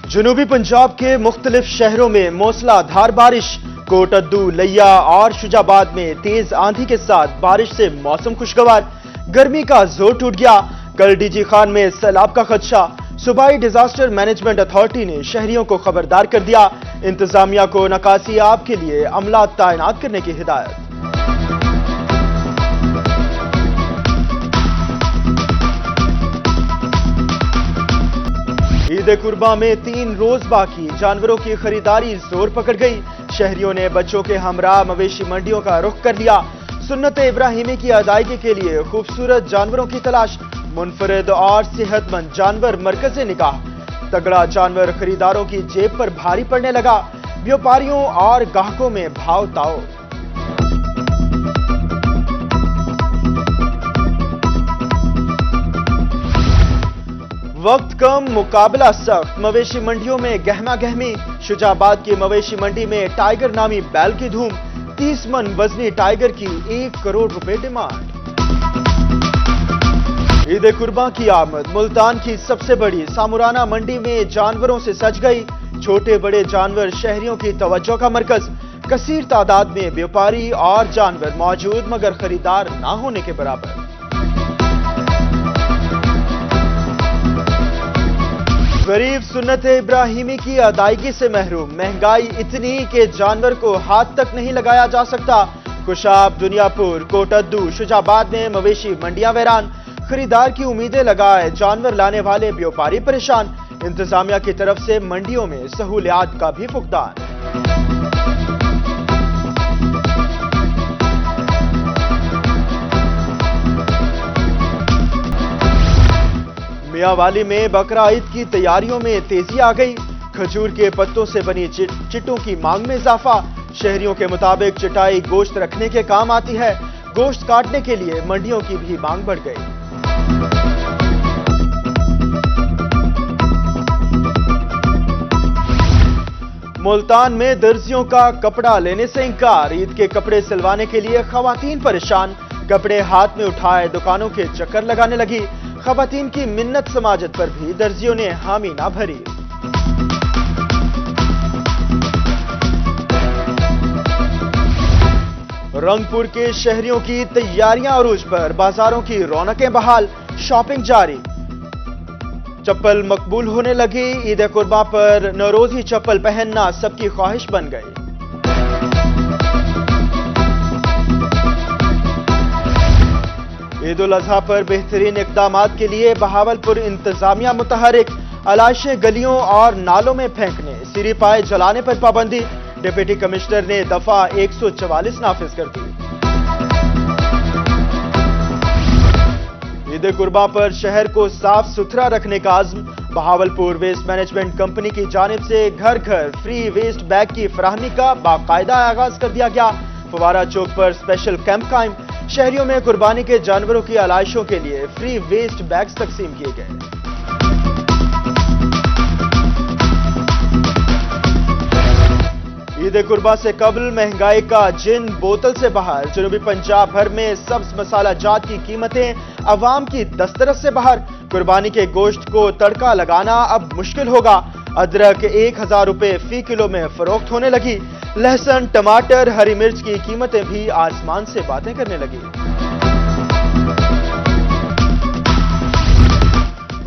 जनूबी पंजाब के मुख्तलिफ शहरों में मूसलाधार बारिश। कोटद्दू, लिया और शुजाबाद में तेज आंधी के साथ बारिश से मौसम खुशगवार। गर्मी का जोर टूट गया। कल डीजी खान में सैलाब का खदशा। सूबाई डिजास्टर मैनेजमेंट अथॉरिटी ने शहरियों को खबरदार कर दिया। इंतजामिया को नकासी आब के लिए अमला तैनात करने की हिदायत। ईद कुर्बा में 3 रोज बाकी, जानवरों की खरीदारी जोर पकड़ गई। शहरियों ने बच्चों के हमरा मवेशी मंडियों का रुख कर लिया। सुन्नत इब्राहिमी की अदायगी के लिए खूबसूरत जानवरों की तलाश। मुनफरिद और सेहतमंद जानवर मरकज़े निगाह। तगड़ा जानवर खरीदारों की जेब पर भारी पड़ने लगा। व्यापारियों और गाहकों में भाव ताओ। वक्त कम, मुकाबला सख्त। मवेशी मंडियों में गहमा गहमी। शुजाबाद की मवेशी मंडी में टाइगर नामी बैल की धूम। 30 मन वजनी टाइगर की 1 करोड़ रुपए डिमांड। ईद कुर्बान की आमद। मुल्तान की सबसे बड़ी सामुराना मंडी में जानवरों से सज गई। छोटे बड़े जानवर शहरियों की तवज्जो का मरकज। कसीर तादाद में व्यापारी और जानवर मौजूद, मगर खरीदार ना होने के बराबर। गरीब सुन्नत इब्राहिमी की अदायगी से महरूम। महंगाई इतनी कि जानवर को हाथ तक नहीं लगाया जा सकता। कुशाब, दुनियापुर, कोटद्दू, शुजाबाद में मवेशी मंडियां वैरान। खरीदार की उम्मीदें लगाए जानवर लाने वाले व्यापारी परेशान। इंतजामिया की तरफ से मंडियों में सहूलियात का भी फुकदान। मियांवाली में बकरा ईद की तैयारियों में तेजी आ गई। खजूर के पत्तों से बनी चिटों की मांग में इजाफा। शहरियों के मुताबिक चिटाई गोश्त रखने के काम आती है। गोश्त काटने के लिए मंडियों की भी मांग बढ़ गई। मुल्तान में दर्जियों का कपड़ा लेने से इंकार। ईद के कपड़े सिलवाने के लिए खवातीन परेशान। कपड़े हाथ में उठाए दुकानों के चक्कर लगाने लगी। खवातीन की मिन्नत समाजत पर भी दर्जियों ने हामी ना भरी। रंगपुर के शहरियों की तैयारियां अरूज पर। बाजारों की रौनकें बहाल, शॉपिंग जारी। चप्पल मकबूल होने लगी। ईद कुर्बा पर नौरोजी चप्पल पहनना सबकी ख्वाहिश बन गई। ईद उल अजहा पर बेहतरीन इक़दामात के लिए बहावलपुर इंतजामिया मुतहरिक। अलाशें गलियों और नालों में फेंकने, सिरी पाए जलाने पर पाबंदी। डिप्टी कमिश्नर ने दफा 144 नाफिज कर दी। ईद कुर्बा पर शहर को साफ सुथरा रखने का आज़्म। बहावलपुर वेस्ट मैनेजमेंट कंपनी की जानिब से घर घर फ्री वेस्ट बैग की फराहमी का बाकायदा आगाज कर दिया गया। फवारा चौक पर स्पेशल कैंप कायम। शहरियों में कुर्बानी के जानवरों की आलाइशों के लिए फ्री वेस्ट बैग्स तकसीम किए गए। ईद कुर्बा से कबल महंगाई का जिन बोतल से बाहर। जनूबी पंजाब भर में सब्ज मसाला जात की कीमतें अवाम की दस्तरस से बाहर। कुर्बानी के गोश्त को तड़का लगाना अब मुश्किल होगा। अदरक 1000 रुपए फी किलो में फरोख्त होने लगी। लहसुन, टमाटर, हरी मिर्च की कीमतें भी आसमान से बातें करने लगी।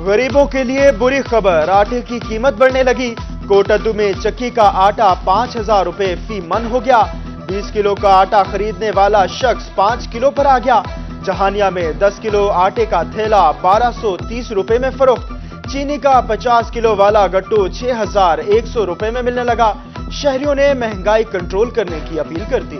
गरीबों के लिए बुरी खबर, आटे की कीमत बढ़ने लगी। कोटद्दू में चक्की का आटा 5000 रुपए फी मन हो गया। 20 किलो का आटा खरीदने वाला शख्स 5 किलो पर आ गया। जहानिया में 10 किलो आटे का थैला 1230 रुपए में फरोख्त। चीनी का 50 किलो वाला गट्टू 6100 रुपए में मिलने लगा। शहरियों ने महंगाई कंट्रोल करने की अपील कर दी।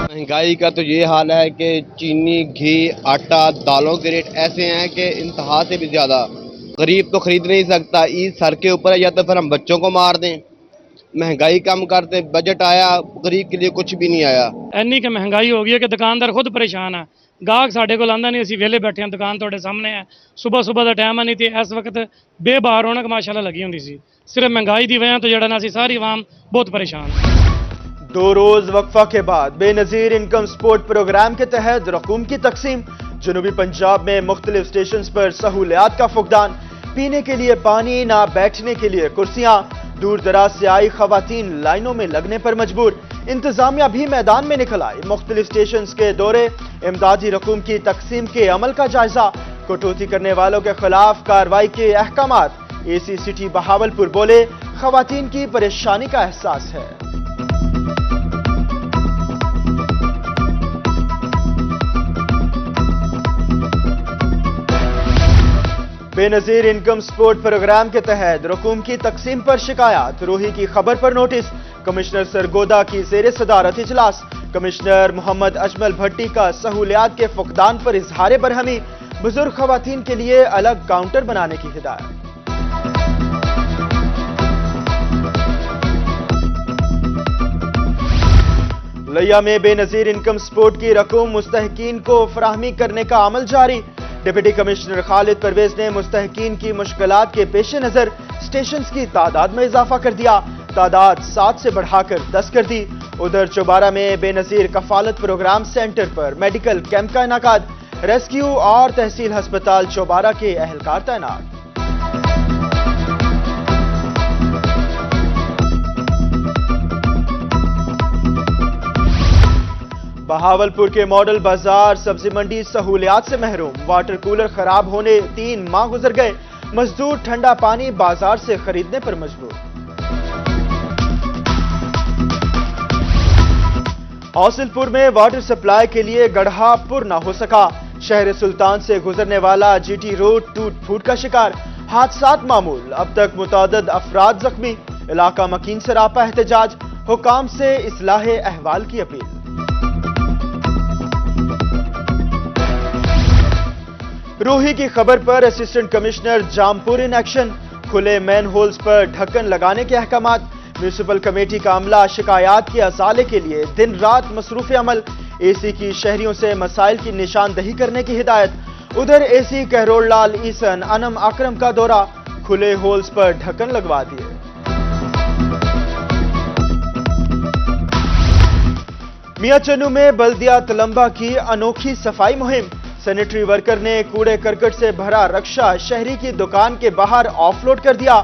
महंगाई का तो ये हाल है कि चीनी, घी, आटा, दालों के रेट ऐसे हैं कि इंतहा से भी ज्यादा। गरीब तो खरीद नहीं सकता। ईद सर के ऊपर है, या तो फिर हम बच्चों को मार दें। महंगाई कम करते, बजट आया, गरीब के लिए कुछ भी नहीं आया। ਇੰਨੀ ਕਿ ਮਹਿੰਗਾਈ ਹੋ ਗਈ ਹੈ ਕਿ ਦੁਕਾਨਦਾਰ ਖੁਦ ਪਰੇਸ਼ਾਨ ਹੈ। ਗਾਹਕ ਸਾਡੇ ਕੋਲ ਆਂਦਾ ਨਹੀਂ, ਅਸੀਂ ਵਿਹਲੇ ਬੈਠੇ ਹਾਂ, ਦੁਕਾਨ ਤੁਹਾਡੇ ਸਾਹਮਣੇ ਹੈ। ਸਵੇਰ ਦਾ ਟਾਈਮ ਹੈ, ਨਹੀਂ ਤੇ ਇਸ ਵਕਤ ਬੇਬਾਰ ਰੌਣਕ ਮਾਸ਼ਾਅੱਲਾ ਲੱਗੀ ਹੁੰਦੀ ਸੀ। ਸਿਰਫ ਮਹਿੰਗਾਈ ਦੀ ਵਜ੍ਹਾ ਤੋਂ ਜਿਹੜਾ ਨਾ ਅਸੀਂ ਸਾਰੀ ਆਵਾਮ ਬਹੁਤ ਪਰੇਸ਼ਾਨ ਹੈ। 2 रोज वक्फा के बाद बेनजीर इनकम सपोर्ट प्रोग्राम के तहत रकूम की तकसीम। जनूबी पंजाब में मुख्तलिफ स्टेशन पर सहूलियात का फुकदान, पीने के लिए पानी, ना बैठने के लिए कुर्सियां, दूर दराज से आई खवातीन लाइनों में लगने पर मजबूर। इंतजामिया भी मैदान में निकल आई, मुख्तलिफ स्टेशन के दौरे, इमदादी रकूम की तकसीम के अमल का जायजा, कटौती करने वालों के खिलाफ कार्रवाई के अहकामात। एसी सिटी बहावलपुर बोले, खवातीन की परेशानी का एहसास है। बेनजीर इनकम सपोर्ट प्रोग्राम के तहत रकूम की तकसीम पर शिकायत, रूही की खबर पर नोटिस, कमिश्नर सरगोदा की ज़ेर सदारत इजलास, कमिश्नर मोहम्मद अजमल भट्टी का सहूलियात के फुकदान पर इजहार बरहमी, बुजुर्ग खवातीन के लिए अलग काउंटर बनाने की हिदायत। लिया में बेनजीर इनकम सपोर्ट की रकूम मुस्तहकीन को फराहमी करने का अमल जारी। डिप्टी कमिश्नर खालिद परवेज ने मुस्तहकीन की मुश्किलात के पेश नजर स्टेशन की तादाद में इजाफा कर दिया, तादाद 7 से बढ़ाकर 10 कर दी। उधर चौबारा में बेनजीर कफालत प्रोग्राम सेंटर पर मेडिकल कैंप का इनाकाद, रेस्क्यू और तहसील अस्पताल चौबारा के एहलकार तैनात। बहावलपुर के मॉडल बाजार सब्जी मंडी सहूलियात से महरूम, वाटर कूलर खराब होने 3 माह गुजर गए, मजदूर ठंडा पानी बाजार से खरीदने पर मजबूर। हौसिलपुर में वाटर सप्लाई के लिए गड्ढा पुर न हो सका, शहर सुल्तान से गुजरने वाला जीटी रोड टूट फूट का शिकार, हादसात मामूल, अब तक मुतादद अफराद जख्मी, इलाका मकीन सरापा एहतजाज, हुकाम से इस्लाह अहवाल की अपील। रूही की खबर पर assistant commissioner Jampur in action, खुले मैन होल्स पर ढक्कन लगाने के अहकामात, म्यूनिसिपल कमेटी का अमला शिकायत के असाले के लिए दिन रात मसरूफ अमल, एसी की शहरियों से मसाइल की निशानदही करने की हिदायत। उधर एसी कहरोल लाल ईसन अनम अकरम का दौरा, खुले होल्स पर ढक्कन लगवा दिए। मियां चन्नू में बल्दिया तलंबा की अनोखी सफाई मुहिम, सैनिटरी वर्कर ने कूड़े करकट से भरा रक्षा शहरी की दुकान के बाहर ऑफलोड कर दिया,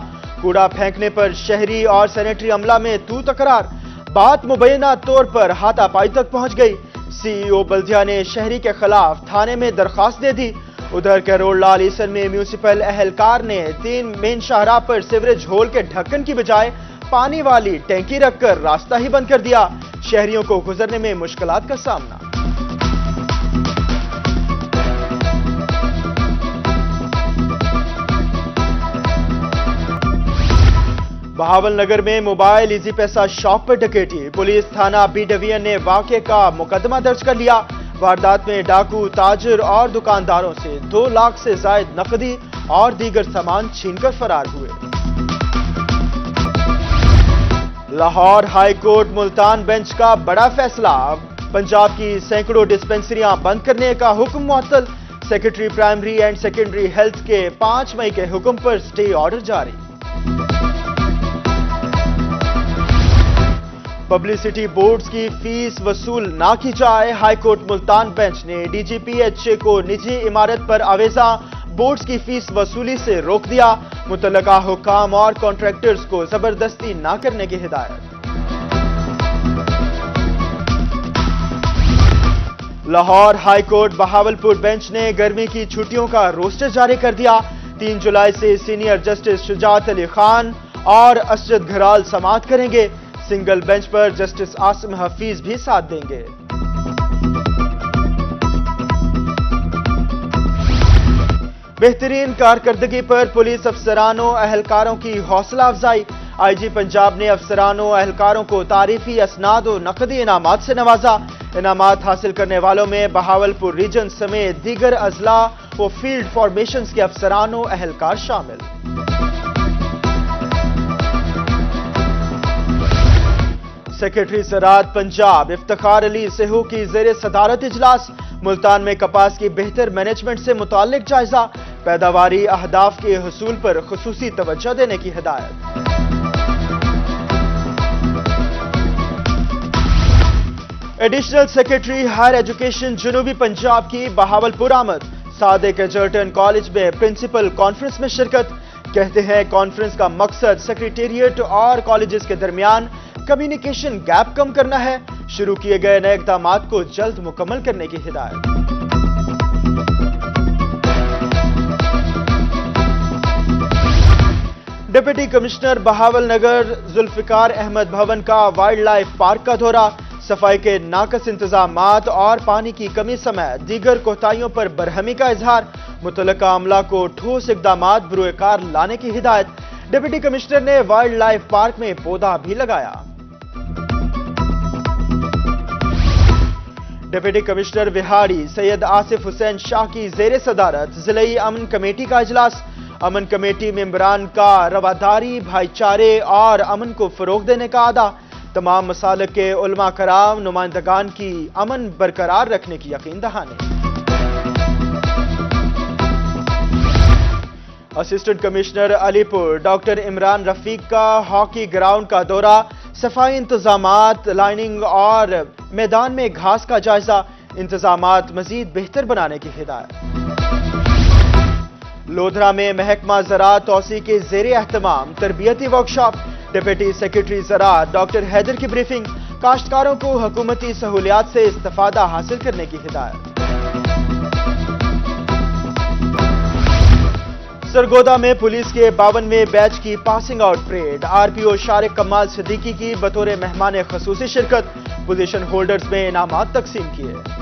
कूड़ा फेंकने पर शहरी और सैनिटरी अमला में तू तकरार, बात मुबैना तौर पर हाथापाई तक पहुंच गई। सीईओ बल्दिया ने शहरी के खिलाफ थाने में दरखास्त दे दी। उधर कहरोल लाल ईसन में म्यूनिसिपल अहलकार ने 3 मेन शाहराह पर सीवरेज होल के ढक्कन की बजाय पानी वाली टैंकी रखकर रास्ता ही बंद कर दिया, शहरियों को गुजरने में मुश्किलात का सामना। बहावल नगर में मोबाइल इजी पैसा शॉप पर डकैती, पुलिस थाना बी डिवीजन ने वाक़े का मुकदमा दर्ज कर लिया। वारदात में डाकू ताजिर और दुकानदारों से 2 लाख से जायद नकदी और दीगर सामान छीनकर फरार हुए। Lahore high court Multan bench का बड़ा फैसला, पंजाब की सैकड़ों डिस्पेंसरियां बंद करने का हुक्म मुअत्तल, secretary primary and secondary health के 5 मई के हुक्म पर स्टे ऑर्डर जारी। पब्लिसिटी बोर्ड्स की फीस वसूल ना की जाए, हाईकोर्ट मुल्तान बेंच ने डीजीपीएचए को निजी इमारत पर आवेजा बोर्ड्स की फीस वसूली से रोक दिया, मुतल्लका हुक्काम और कॉन्ट्रैक्टर्स को जबरदस्ती ना करने की हिदायत। लाहौर हाईकोर्ट बहावलपुर बेंच ने गर्मी की छुट्टियों का रोस्टर जारी कर दिया। 3 जुलाई से सीनियर जस्टिस शुजात अली खान और असजद घराल समाअत करेंगे, सिंगल बेंच पर जस्टिस आसिम हफीज भी साथ देंगे। बेहतरीन कारकर्दगी पर पुलिस अफसरानों अहलकारों की हौसला अफजाई, आईजी पंजाब ने अफसरानों अहलकारों को तारीफी असनाद और नकदी इनामात से नवाजा। इनामात हासिल करने वालों में बहावलपुर रीजन समेत दीगर अजला व फील्ड फॉर्मेशंस के अफसरानों अहलकार शामिल। सेक्रेटरी ज़राअत पंजाब इफ्तिखार अली सेहू की ज़ेर सदारत इजलास, मुल्तान में कपास की बेहतर मैनेजमेंट से मुताल्लिक जायजा, पैदावारी अहदाफ के हुसूल पर खुसूसी तवज्जो देने की हिदायत। एडिशनल सेक्रेटरी हायर एजुकेशन जनूबी पंजाब की बहावलपुर आमद, सादिक एजर्टन कॉलेज में प्रिंसिपल कॉन्फ्रेंस में शिरकत। कहते हैं कॉन्फ्रेंस का मकसद सेक्रेटेरिएट और कॉलेजेस के दरमियान कम्युनिकेशन गैप कम करना है। शुरू किए गए नए इक़दामात को जल्द मुकम्मल करने की हिदायत। डिप्टी कमिश्नर बहावलनगर जुल्फिकार अहमद भवन का वाइल्ड लाइफ पार्क का दौरा, सफाई के नाकस इंतजामात और पानी की कमी समेत दीगर कोताहियों पर बरहमी का इजहार। मुतल्लिका अमला को ठोस इक़दामात बरूएकार लाने की हिदायत। डिप्टी कमिश्नर ने वाइल्ड लाइफ पार्क में पौधा भी लगाया। डिप्टी कमिश्नर विहाड़ी सैयद आसिफ हुसैन शाह की जेर सदारत जिले अमन कमेटी का इजलास। अमन कमेटी मेंबरान का रवादारी, भाईचारे और अमन को फरोग देने का आदा। तमाम मसालिक के उलमा कराम नुमाइंदगान की अमन बरकरार रखने की यकीन दहानी। Assistant commissioner Alipur doctor Imran Rafiq का हॉकी ग्राउंड का दौरा, सफाई इंतजामात, लाइनिंग और मैदान में घास का जायजा। इंतजामात मजीद बेहतर बनाने की हिदायत। लोधरा में महकमा ज़राअत तौसी के ज़ेरे एहतमाम तरबियती वर्कशॉप। डिप्टी सेक्रेटरी ज़राअत डॉक्टर हैदर की ब्रीफिंग। काश्तकारों को हुकूमती सहूलियात से इस्तिफादा हासिल करने की हिदायत। सरगोदा में पुलिस के 52वें बैच की passing out parade. RPO Shariq कमाल सिद्दीकी की बतौर मेहमान खसूसी शिरकत। पोजीशन होल्डर्स में इनामात तकसीम किए।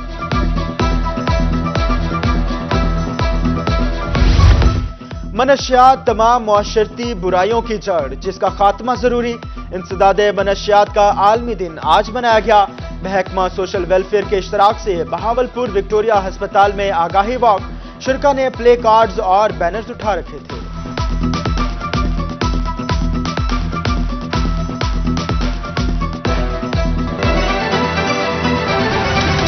मनशियात तमाम मुआशरती बुराइयों की जड़, जिसका खात्मा जरूरी। इंसदाद मनशियात का आलमी दिन आज मनाया गया। महकमा सोशल वेलफेयर के इश्तराक से बहावलपुर विक्टोरिया अस्पताल में आगाही वॉक। शुरका ने प्ले कार्ड्स और बैनर्स उठा रखे थे।